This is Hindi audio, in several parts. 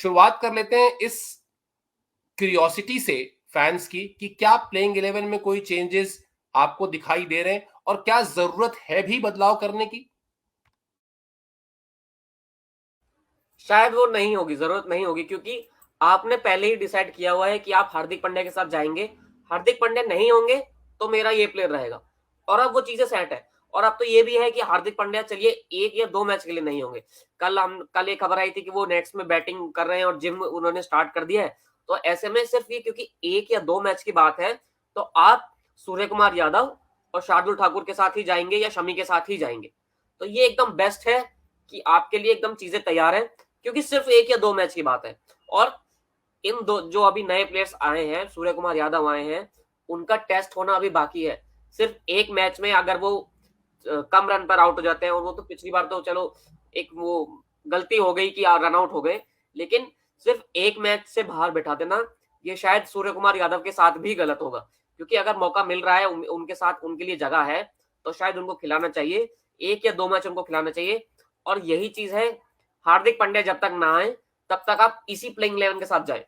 शुरुआत कर लेते हैं इस क्यूरियोसिटी से फैंस की कि क्या प्लेइंग 11 में कोई चेंजेस आपको दिखाई दे रहे हैं और क्या जरूरत है भी बदलाव करने की? शायद वो नहीं होगी, जरूरत नहीं होगी, क्योंकि आपने पहले ही डिसाइड किया हुआ है कि आप हार्दिक पांड्या के साथ जाएंगे। हार्दिक पांड्या नहीं होंगे तो मेरा ये प्लेयर रहेगा, और अब वो चीजें सेट है। और अब तो ये भी है कि हार्दिक पांड्या चलिए 1 या 2 मैच के लिए नहीं होंगे। कल एक खबर आई थी कि वो नेट्स में बैटिंग कर रहे हैं और जिम उन्होंने स्टार्ट कर दिया है। तो ऐसे में सिर्फ ये क्योंकि 1 या 2 मैच की बात है, तो आप सूर्य कुमार यादव और शार्दुल ठाकुर के साथ ही जाएंगे या शमी के साथ ही जाएंगे। तो ये एकदम बेस्ट है कि आपके लिए एकदम चीजें तैयार है, क्योंकि सिर्फ 1 या 2 मैच की बात है। और इन दो जो अभी नए प्लेयर्स आए हैं, सूर्य कुमार यादव आए हैं, उनका टेस्ट होना अभी बाकी है। सिर्फ एक मैच में अगर वो कम रन पर आउट हो जाते हैं, और वो तो पिछली बार तो चलो एक वो गलती हो गई कि रन आउट हो गए, लेकिन सिर्फ एक मैच से बाहर बैठा देना, ये शायद सूर्य कुमार यादव के साथ भी गलत होगा। क्योंकि अगर मौका मिल रहा है, उनके साथ उनके लिए जगह है, तो शायद उनको खिलाना चाहिए। 1 या 2 मैच उनको खिलाना चाहिए। और यही चीज है, हार्दिक पांड्या जब तक ना आए तब तक आप इसी प्लेइंग 11 के साथ जाए,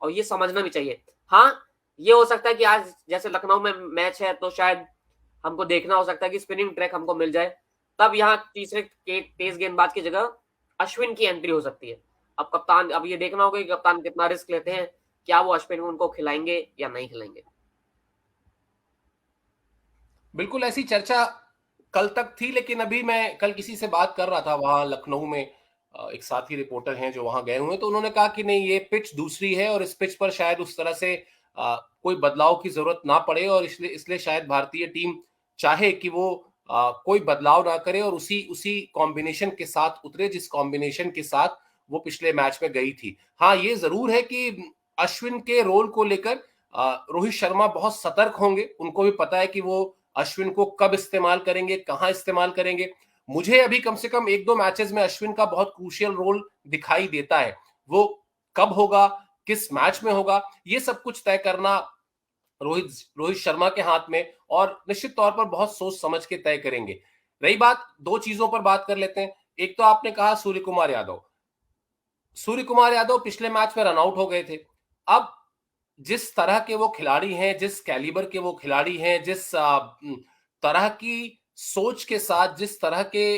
और ये समझना भी चाहिए। हाँ, ये हो सकता है कि आज जैसे लखनऊ में मैच है, तो शायद हमको देखना हो सकता है कि स्पिनिंग ट्रैक हमको मिल जाए, तब यहाँ तीसरे तेज गेंदबाज की जगह अश्विन की एंट्री हो सकती है। अब कप्तान, अब ये देखना होगा कि कप्तान कितना रिस्क लेते हैं, क्या वो अश्विन को उनको खिलाएंगे या नहीं खिलाएंगे। बिल्कुल ऐसी चर्चा कल तक थी, लेकिन अभी मैं कल किसी से बात कर रहा था वहां लखनऊ में, एक साथी रिपोर्टर हैं जो वहां गए हुए हैं, तो उन्होंने कहा कि नहीं, ये पिच दूसरी है और इस पिच पर शायद उस तरह से कोई बदलाव की जरूरत ना पड़े, और इसलिए इसलिए शायद भारतीय टीम चाहे कि वो कोई बदलाव ना करे और उसी उसी कॉम्बिनेशन के साथ उतरे जिस कॉम्बिनेशन के साथ वो पिछले मैच में गई थी। हाँ, ये जरूर है कि अश्विन के रोल को लेकर रोहित शर्मा बहुत सतर्क होंगे। उनको भी पता है कि वो अश्विन को कब इस्तेमाल करेंगे, कहां इस्तेमाल करेंगे। मुझे अभी कम से कम 1-2 मैचेस में अश्विन का बहुत क्रूशियल रोल दिखाई देता है। वो कब होगा, किस मैच में होगा, ये सब कुछ तय करना रोहित रोहित शर्मा के हाथ में, और निश्चित तौर पर बहुत सोच समझ के तय करेंगे। रही बात, दो चीजों पर बात कर लेते हैं। एक तो आपने कहा सूर्य कुमार यादव पिछले मैच में रन आउट हो गए थे। अब जिस तरह के वो खिलाड़ी हैं, जिस कैलिबर के वो खिलाड़ी हैं, जिस तरह की सोच के साथ, जिस तरह के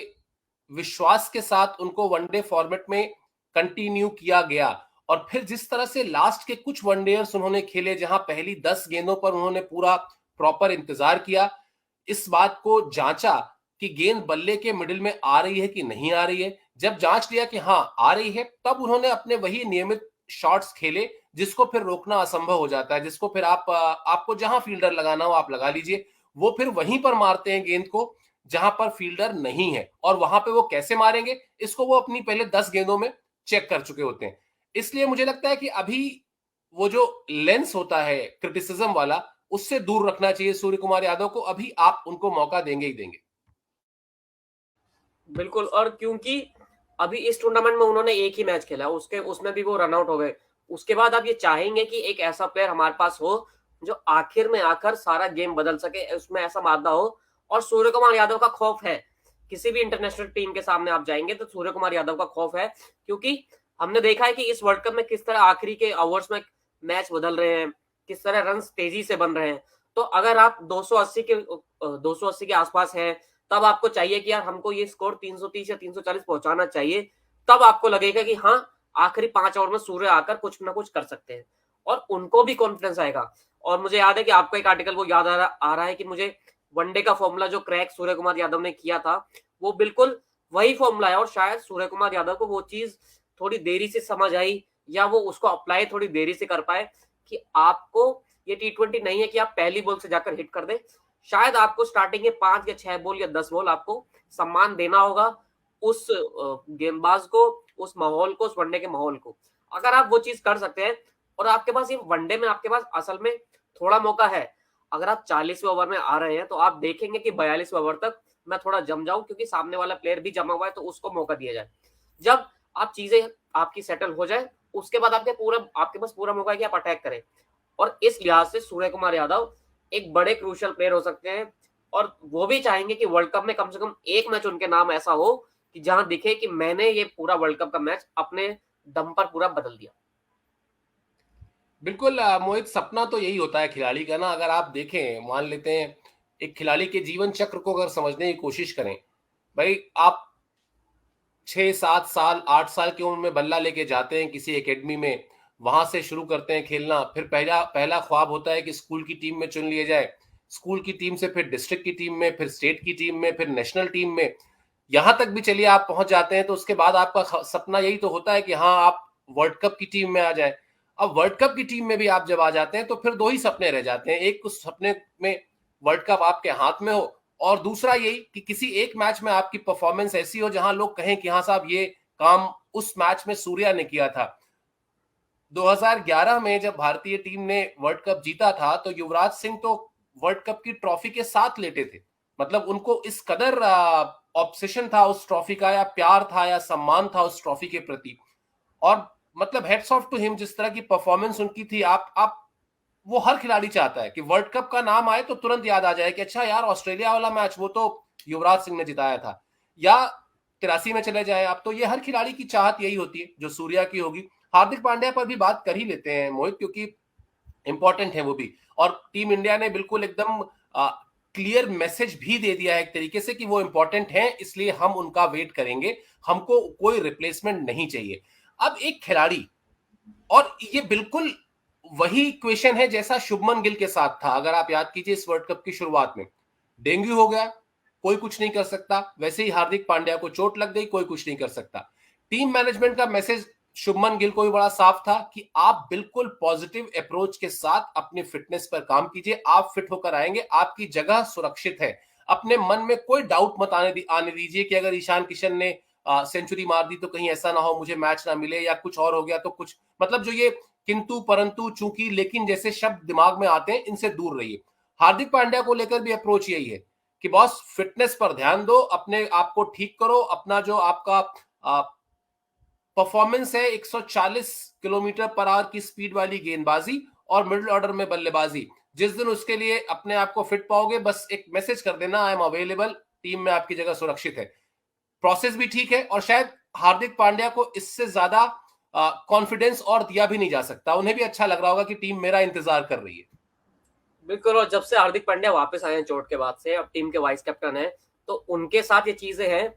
विश्वास के साथ उनको वनडे फॉर्मेट में कंटिन्यू किया गया, और फिर जिस तरह से लास्ट के कुछ वनडेयर्स उन्होंने खेले जहां पहली 10 गेंदों पर उन्होंने पूरा प्रॉपर इंतजार किया, इस बात को जांचा कि गेंद बल्ले के मिडिल में आ रही है कि नहीं आ रही है। जब जांच लिया कि हाँ आ रही है, तब उन्होंने अपने वही नियमित शॉट्स खेले जिसको फिर रोकना असंभव हो जाता है, जिसको फिर आपको जहां फील्डर लगाना हो आप लगा लीजिए। वो फिर वहीं पर मारते हैं गेंद को जहां पर फील्डर नहीं है, और वहां पे वो कैसे मारेंगे इसको वो अपनी पहले 10 गेंदों में चेक कर चुके होते हैं। इसलिए मुझे लगता है कि अभी वो जो लेंस होता है क्रिटिसिज्म वाला, उससे दूर रखना चाहिए सूर्य कुमार यादव को। अभी आप उनको मौका देंगे ही देंगे। बिल्कुल, और क्योंकि अभी इस टूर्नामेंट में उन्होंने एक ही मैच खेला, उसके उसमें भी वो रन आउट हो गए। उसके बाद आप ये चाहेंगे कि एक ऐसा प्लेयर हमारे पास हो जो आखिर में आकर सारा गेम बदल सके, उसमें ऐसा मादा हो। और सूर्य कुमार यादव का खौफ है, किसी भी इंटरनेशनल टीम के सामने आप जाएंगे तो सूर्य कुमार यादव का खौफ है, क्योंकि हमने देखा है कि इस वर्ल्ड कप में किस तरह आखिरी के ओवर्स में मैच बदल रहे हैं, किस तरह रन तेजी से बन रहे हैं। तो अगर आप 280 के आसपास हैं, तब आपको चाहिए कि यार हमको ये स्कोर 330 या 340 पहुंचाना चाहिए। तब आपको लगेगा कि हाँ, आखिरी 5 ओवर में सूर्य आकर कुछ ना कुछ कर सकते हैं, और उनको भी कॉन्फिडेंस आएगा। और मुझे याद है कि आपको एक आर्टिकल वो याद आ रहा है कि मुझे वनडे का फॉर्मूला जो क्रैक सूर्य कुमार यादव ने किया था, वो बिल्कुल वही फॉर्मूला है। और शायद सूर्य कुमार यादव को वो चीज थोड़ी देरी से समझ आई, या वो उसको अप्लाई थोड़ी देरी से कर पाए, कि आपको ये T20 नहीं है कि आप पहली बॉल से जाकर हिट कर दे। शायद आपको स्टार्टिंग के 5 या 6 बॉल या 10 बॉल आपको सम्मान देना होगा उस गेंदबाज को, उस माहौल को, उस वनडे के माहौल को। अगर आप वो चीज कर सकते हैं, और आपके पास ये वनडे में आपके पास असल में थोड़ा मौका है। अगर आप 40वें ओवर में आ रहे हैं, तो आप देखेंगे कि 42वें ओवर तक मैं थोड़ा जम जाऊं, क्योंकि सामने वाला प्लेयर भी जमा हुआ है, तो उसको मौका दिया जाए। जब आप चीजें आपकी सेटल हो जाए, उसके बाद आपके पास पूरा मौका है कि आप अटैक करें। और इस लिहाज से सूर्य कुमार यादव एक बड़े क्रूशियल प्लेयर हो सकते हैं। और वो भी चाहेंगे कि वर्ल्ड कप में कम से कम एक मैच उनके नाम ऐसा हो कि जहां दिखे कि मैंने ये पूरा वर्ल्ड कप का मैच अपने दम पर पूरा बदल दिया। बिल्कुल मोहित, सपना तो यही होता है खिलाड़ी का ना। अगर आप देखें, मान लेते हैं एक खिलाड़ी के जीवन चक्र को अगर समझने की कोशिश करें, भाई आप 6 7 साल 8 साल की उम्र में बल्ला लेके जाते हैं किसी एकेडमी में, वहां से शुरू करते हैं खेलना। फिर पहला पहला ख्वाब होता है कि स्कूल की टीम में चुन लिए जाए, स्कूल की टीम से फिर डिस्ट्रिक्ट की टीम में, फिर स्टेट की टीम में, फिर नेशनल टीम में, यहां तक भी चलिए आप पहुंच जाते हैं। तो उसके बाद आपका सपना यही तो होता है कि हाँ आप वर्ल्ड कप की टीम में आ जाए। अब वर्ल्ड कप की टीम में भी आप जब आ जाते हैं तो फिर दो ही सपने रह जाते हैं। एक, उस सपने में वर्ल्ड कप आपके हाथ में हो, और दूसरा यही कि किसी एक मैच में आपकी परफॉर्मेंस ऐसी हो जहां लोग कहें कि हाँ साहब ये काम उस मैच में सूर्या ने किया था। 2011 में जब भारतीय टीम ने वर्ल्ड कप जीता था तो युवराज सिंह तो वर्ल्ड कप की ट्रॉफी के साथ लेटे थे। मतलब उनको इस कदर ऑब्सेशन था उस ट्रॉफी का, या प्यार था या सम्मान था उस ट्रॉफी के प्रति। और मतलब हेड्स ऑफ टू हिम, जिस तरह की परफॉर्मेंस उनकी थी। आप वो हर खिलाड़ी चाहता है कि वर्ल्ड कप का नाम आए तो तुरंत याद आ जाए कि अच्छा यार ऑस्ट्रेलिया वाला मैच वो तो युवराज सिंह ने जिताया था, या 83 में चले जाए आप। तो ये हर खिलाड़ी की चाहत यही होती है जो सूर्या की होगी। हार्दिक पांड्या पर भी बात कर ही लेते हैं मोहित, क्योंकि इंपॉर्टेंट है वो भी। और टीम इंडिया ने बिल्कुल एकदम क्लियर मैसेज भी दे दिया है एक तरीके से कि वो इंपॉर्टेंट है, इसलिए हम उनका वेट करेंगे, हमको कोई रिप्लेसमेंट नहीं चाहिए। अब एक खिलाड़ी, और ये बिल्कुल वही इक्वेशन है जैसा शुभमन गिल के साथ था। अगर आप याद कीजिए इस वर्ल्ड कप की शुरुआत में डेंगू हो गया, कोई कुछ नहीं कर सकता। वैसे ही हार्दिक पांड्या को चोट लग गई, कोई कुछ नहीं कर सकता। टीम मैनेजमेंट का मैसेज शुभमन गिल को भी बड़ा साफ था कि आप बिल्कुल पॉजिटिव अप्रोच के साथ अपनी फिटनेस पर काम कीजिए, आप फिट होकर आएंगे, आपकी जगह सुरक्षित है। अपने मन में कोई डाउट मत आने दीजिए कि अगर ईशान किशन ने सेंचुरी मार दी तो कहीं ऐसा ना हो मुझे मैच ना मिले, या कुछ और हो गया तो कुछ, मतलब जो ये किंतु परंतु चूंकि लेकिन जैसे शब्द दिमाग में आते हैं, इनसे दूर रहिए। हार्दिक पांड्या को लेकर भी अप्रोच यही है कि बॉस फिटनेस पर ध्यान दो, अपने आप को ठीक करो। अपना जो आपका परफॉर्मेंस है 140 किलोमीटर पर आवर की स्पीड वाली गेंदबाजी और मिडिल ऑर्डर में बल्लेबाजी, जिस दिन उसके लिए अपने आप को फिट पाओगे बस एक मैसेज कर देना, आई एम अवेलेबल, टीम में आपकी जगह सुरक्षित है। प्रोसेस भी ठीक है, और शायद हार्दिक पांड्या को इससे ज्यादा कॉन्फिडेंस और दिया भी नहीं जा सकता। उन्हें भी अच्छा लग रहा होगा कि टीम मेरा इंतजार कर रही है। बिल्कुल, और जब से हार्दिक पांड्या वापस आए हैं चोट के बाद से, अब टीम के वाइस कैप्टन है, तो उनके साथ ये चीजें हैं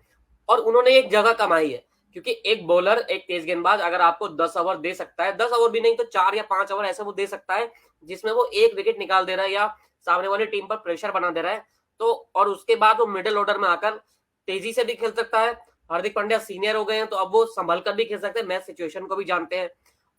और उन्होंने एक जगह कमाई है। क्योंकि एक बॉलर, एक तेज गेंदबाज अगर आपको 10 ओवर दे सकता है, 10 ओवर भी नहीं तो 4 या 5 ओवर ऐसे वो दे सकता है जिसमें वो एक विकेट निकाल दे रहा है या सामने वाली टीम पर प्रेशर बना दे रहा है, तो और उसके बाद वो मिडिल ऑर्डर में आकर तेजी से भी खेल सकता है। हार्दिक पांड्या सीनियर हो गए हैं तो अब वो संभल कर भी खेल सकते हैं, मैच सिचुएशन को भी जानते हैं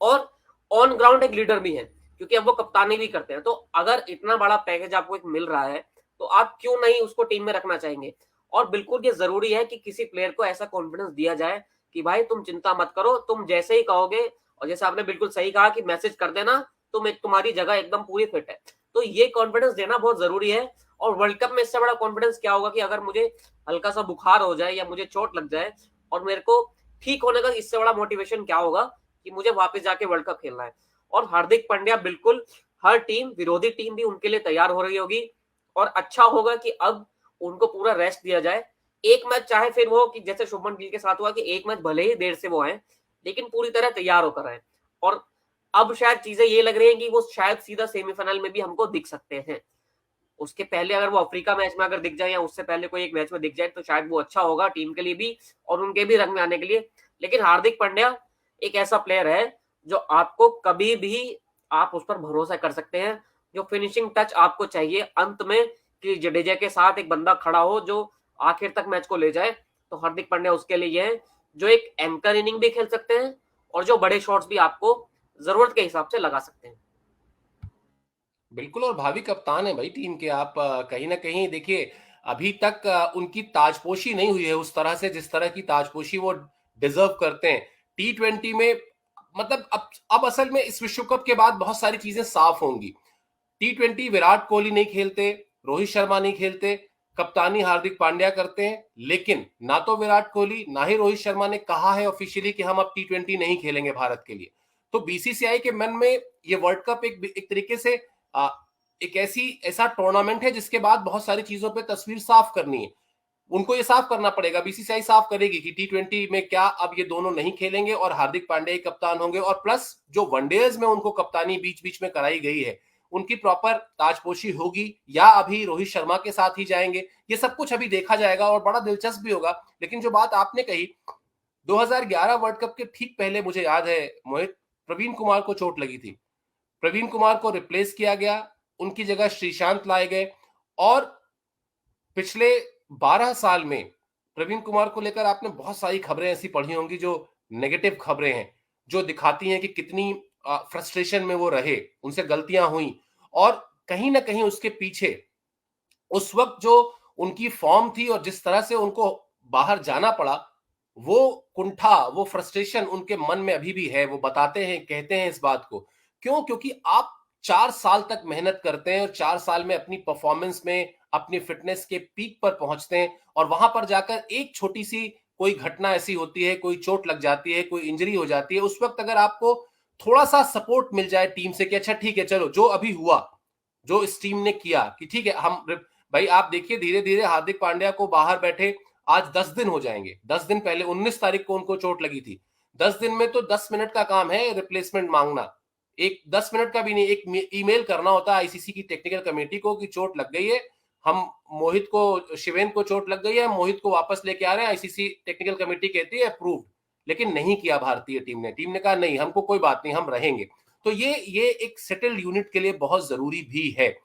और ऑन ग्राउंड एक लीडर भी है क्योंकि अब वो कप्तानी भी करते हैं। तो अगर इतना बड़ा पैकेज आपको एक मिल रहा है तो आप क्यों नहीं उसको टीम में रखना चाहेंगे। और बिल्कुल ये जरूरी है कि किसी प्लेयर को ऐसा कॉन्फिडेंस दिया जाए कि भाई तुम चिंता मत करो, तुम जैसे ही कहोगे, और जैसे आपने बिल्कुल सही कहा कि मैसेज कर देना, तुम्हारी जगह एकदम पूरी फिट है। तो ये कॉन्फिडेंस देना बहुत जरूरी है। और वर्ल्ड कप में इससे बड़ा कॉन्फिडेंस क्या होगा कि अगर मुझे हल्का सा बुखार हो जाए या मुझे चोट लग जाए और मेरे को ठीक होने का इससे बड़ा मोटिवेशन क्या होगा कि मुझे वापस जाके वर्ल्ड कप खेलना है। और हार्दिक पांड्या बिल्कुल, हर टीम, विरोधी टीम भी उनके लिए तैयार हो रही होगी और अच्छा होगा कि अब उनको पूरा रेस्ट दिया जाए। एक मैच चाहे फिर वो कि जैसे शुभमन गिल के साथ हुआ कि एक मैच भले ही देर से वो आए लेकिन पूरी तरह तैयार होकर आए। और अब शायद चीजें ये लग रही हैं कि वो शायद सीधा सेमीफाइनल में भी हमको दिख सकते हैं। उसके पहले अगर वो अफ्रीका मैच में अगर दिख जाए या उससे पहले कोई एक मैच में दिख जाए तो शायद वो अच्छा होगा टीम के लिए भी और उनके भी रंग में आने के लिए। लेकिन हार्दिक पांड्या एक ऐसा प्लेयर है जो आपको कभी भी आप उस पर भरोसा कर सकते हैं। जो फिनिशिंग टच आपको चाहिए अंत में कि जडेजा के साथ एक बंदा खड़ा हो जो आखिर तक मैच को ले जाए, तो हार्दिक पांड्या उसके लिए ये है जो एक एंकर इनिंग भी खेल सकते हैं और जो बड़े शॉट्स भी आपको जरूरत के हिसाब से लगा सकते हैं। बिल्कुल, और भावी कप्तान है भाई टीम के। आप कहीं ना कहीं देखिए, अभी तक उनकी ताजपोशी नहीं हुई है उस तरह से जिस तरह की ताजपोशी वो डिजर्व करते हैं T20 में। मतलब अब असल में इस विश्व कप के बाद बहुत सारी चीजें साफ होंगी। T20 विराट कोहली नहीं खेलते, रोहित शर्मा नहीं खेलते, कप्तानी हार्दिक पांड्या करते हैं। लेकिन ना तो विराट कोहली ना ही रोहित शर्मा ने कहा है ऑफिशियली कि हम अब T20 नहीं खेलेंगे भारत के लिए। तो बीसीसीआई के मन में ये वर्ल्ड कप एक तरीके से एक ऐसा टूर्नामेंट है जिसके बाद बहुत सारी चीजों पे तस्वीर साफ करनी है। उनको ये साफ करना पड़ेगा, बीसीसीआई साफ करेगी कि टी20 में क्या अब ये दोनों नहीं खेलेंगे और हार्दिक पांड्या ही कप्तान होंगे, और प्लस जो वनडेज में उनको कप्तानी बीच बीच में कराई गई है उनकी प्रॉपर ताजपोशी होगी या अभी रोहित शर्मा के साथ ही जाएंगे, ये सब कुछ अभी देखा जाएगा और बड़ा दिलचस्प भी होगा। लेकिन जो बात आपने कही, 2011 वर्ल्ड कप के ठीक पहले मुझे याद है मोहित, प्रवीण कुमार को चोट लगी थी, प्रवीण कुमार को रिप्लेस किया गया, उनकी जगह श्रीशांत लाए गए, और पिछले 12 साल में प्रवीण कुमार को लेकर आपने बहुत सारी खबरें ऐसी पढ़ी होंगी जो नेगेटिव खबरें हैं, जो दिखाती हैं कि कितनी फ्रस्ट्रेशन में वो रहे, उनसे गलतियां हुई, और कहीं ना कहीं उसके पीछे उस वक्त जो उनकी फॉर्म थी और जिस तरह से उनको बाहर जाना पड़ा, वो कुंठा, वो फ्रस्ट्रेशन उनके मन में अभी भी है। वो बताते हैं, कहते हैं इस बात को। क्यों? क्योंकि आप 4 साल तक मेहनत करते हैं और 4 साल में अपनी परफॉर्मेंस में, अपनी फिटनेस के पीक पर पहुंचते हैं, और वहां पर जाकर एक छोटी सी कोई घटना ऐसी होती है, कोई चोट लग जाती है, कोई इंजरी हो जाती है, उस वक्त अगर आपको थोड़ा सा सपोर्ट मिल जाए टीम से कि अच्छा ठीक है, चलो जो अभी हुआ, जो इस टीम ने किया कि ठीक है, हम भाई आप देखिए धीरे धीरे हार्दिक पांड्या को बाहर बैठे आज 10 दिन हो जाएंगे। 10 दिन पहले 19 तारीख को उनको चोट लगी थी। 10 दिन में तो 10 मिनट का काम है रिप्लेसमेंट मांगना, एक 10 मिनट का भी नहीं, एक ईमेल करना होता है आईसीसी की टेक्निकल कमेटी को कि चोट लग गई है, हम मोहित को, शिवेन को चोट लग गई है, मोहित को वापस लेके आ रहे हैं। आईसीसी टेक्निकल कमेटी कहती है अप्रूव्ड, लेकिन नहीं किया भारतीय टीम ने कहा नहीं, हमको कोई बात नहीं, हम रहेंगे। तो ये एक सेटल्ड यूनिट के लिए बहुत जरूरी भी है।